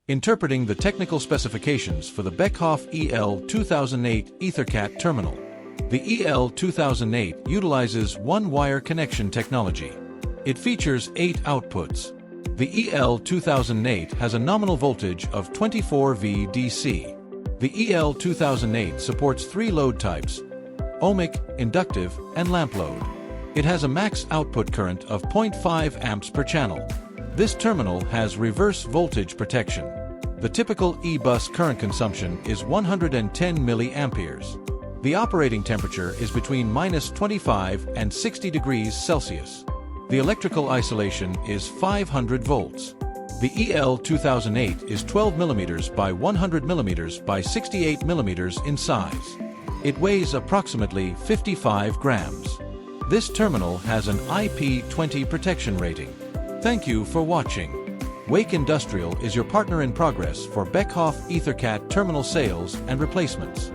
Interpreting the technical specifications for the Beckhoff EL2008 EtherCAT terminal. The EL2008 utilizes one-wire connection technology. It features 8 outputs. The EL2008 has a nominal voltage of 24 V DC. The EL2008 supports 3 load types: ohmic, inductive, and lamp load. It has a max output current of 0.5 amps per channel. This terminal has reverse voltage protection. The typical E-bus current consumption is 110 milliamperes. The operating temperature is between -25 and 60 degrees Celsius. The electrical isolation is 500 volts. The EL2008 is 12 mm by 100 mm by 68 mm in size. It weighs approximately 55 grams. This terminal has an IP20 protection rating. Thank you for watching. Wake Industrial is your partner in progress for Beckhoff EtherCAT terminal sales and replacements.